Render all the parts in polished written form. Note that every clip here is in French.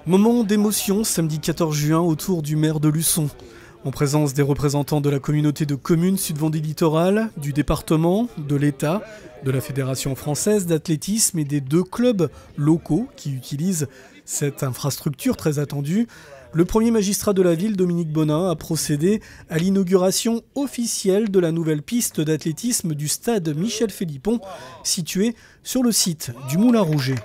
Moment d'émotion samedi 14 juin autour du maire de Luçon. En présence des représentants de la communauté de communes Sud-Vendée Littoral, du département, de l'État, de la Fédération française d'athlétisme et des 2 clubs locaux qui utilisent cette infrastructure très attendue, le premier magistrat de la ville, Dominique Bonin, a procédé à l'inauguration officielle de la nouvelle piste d'athlétisme du stade Michel Philippon, située sur le site du Moulin Rouget.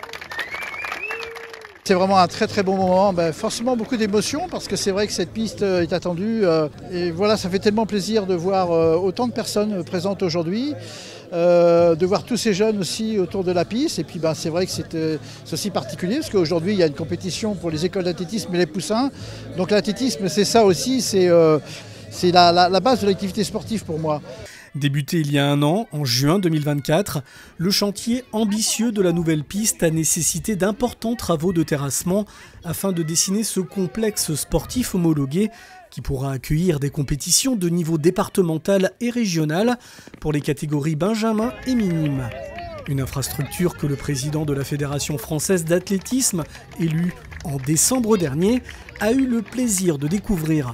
C'est vraiment un très bon moment, forcément beaucoup d'émotions parce que c'est vrai que cette piste est attendue et voilà, ça fait tellement plaisir de voir autant de personnes présentes aujourd'hui, de voir tous ces jeunes aussi autour de la piste et puis c'est vrai que c'est aussi particulier parce qu'aujourd'hui il y a une compétition pour les écoles d'athlétisme et les poussins, donc l'athlétisme c'est ça aussi, c'est la base de l'activité sportive pour moi. Débuté il y a 1 an, en juin 2024, le chantier ambitieux de la nouvelle piste a nécessité d'importants travaux de terrassement afin de dessiner ce complexe sportif homologué qui pourra accueillir des compétitions de niveau départemental et régional pour les catégories benjamin et minime. Une infrastructure que le président de la Fédération française d'athlétisme, élu en décembre dernier, a eu le plaisir de découvrir.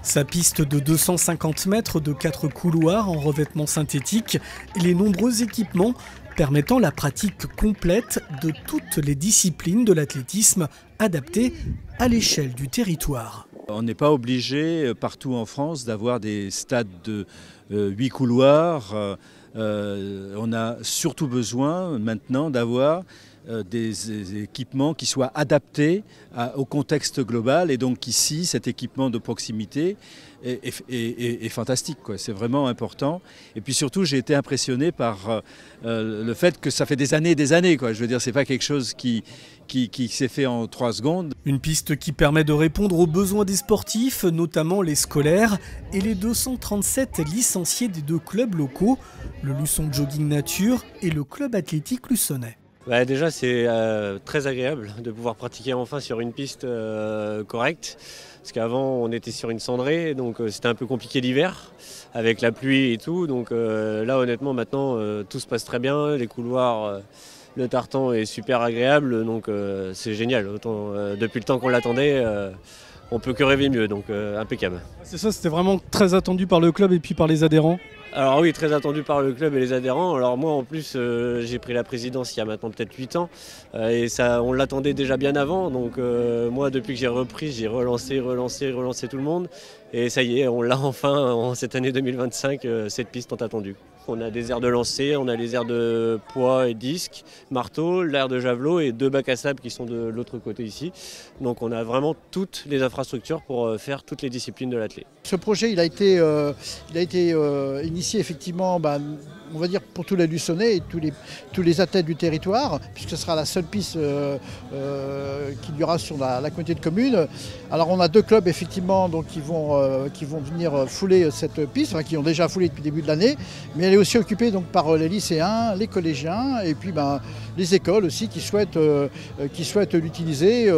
Sa piste de 250 mètres de 4 couloirs en revêtement synthétique et les nombreux équipements permettant la pratique complète de toutes les disciplines de l'athlétisme adaptées à l'échelle du territoire. On n'est pas obligé partout en France d'avoir des stades de 8 couloirs. On a surtout besoin maintenant d'avoir des équipements qui soient adaptés au contexte global et donc ici cet équipement de proximité est fantastique, quoi. C'est vraiment important et puis surtout j'ai été impressionné par le fait que ça fait des années quoi. Je veux dire, c'est pas quelque chose qui s'est fait en 3 secondes. Une piste qui permet de répondre aux besoins des sportifs, notamment les scolaires et les 237 licenciés des 2 clubs locaux, le Luçon Jogging Nature et le club athlétique luçonnais. Déjà c'est très agréable de pouvoir pratiquer enfin sur une piste correcte, parce qu'avant on était sur une cendrée, donc c'était un peu compliqué l'hiver avec la pluie et tout, donc là honnêtement maintenant tout se passe très bien, les couloirs, le tartan est super agréable, donc c'est génial, autant, depuis le temps qu'on l'attendait. On peut que rêver mieux, donc impeccable. C'est ça, c'était vraiment très attendu par le club et puis par les adhérents. Alors oui, très attendu par le club et les adhérents. Alors moi en plus j'ai pris la présidence il y a maintenant peut-être 8 ans et ça, on l'attendait déjà bien avant. Donc moi depuis que j'ai repris, j'ai relancé tout le monde. Et ça y est, on l'a enfin en cette année 2025, cette piste tant attendue. On a des aires de lancer, on a les aires de poids et disques, marteau, l'aire de javelot et 2 bacs à sable qui sont de l'autre côté ici. Donc on a vraiment toutes les infrastructures pour faire toutes les disciplines de l'athlète. Ce projet il a été initié effectivement, on va dire pour tous les Luçonnais et tous les athlètes du territoire, puisque ce sera la seule piste qu'il y aura sur la communauté de communes. Alors on a 2 clubs effectivement donc, qui vont venir fouler cette piste, qui ont déjà foulé depuis le début de l'année, mais elle est aussi occupée donc, par les lycéens, les collégiens et puis les écoles aussi qui souhaitent l'utiliser.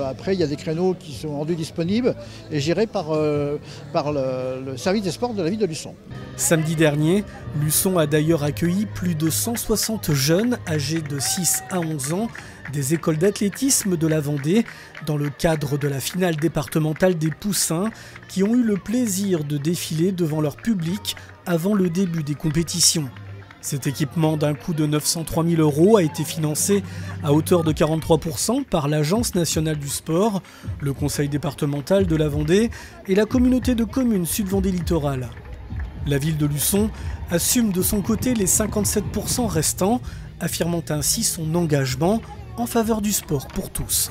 Après il y a des créneaux qui sont rendus disponibles et gérés par le service des sports de la ville de Luçon. Samedi dernier, Luçon a d'ailleurs accueilli plus de 160 jeunes âgés de 6 à 11 ans des écoles d'athlétisme de la Vendée dans le cadre de la finale départementale des poussins qui ont eu le plaisir de défiler devant leur public avant le début des compétitions. Cet équipement d'un coût de 903 000 € a été financé à hauteur de 43% par l'Agence nationale du sport, le conseil départemental de la Vendée et la communauté de communes Sud-Vendée Littoral. La ville de Luçon assume de son côté les 57% restants, affirmant ainsi son engagement en faveur du sport pour tous.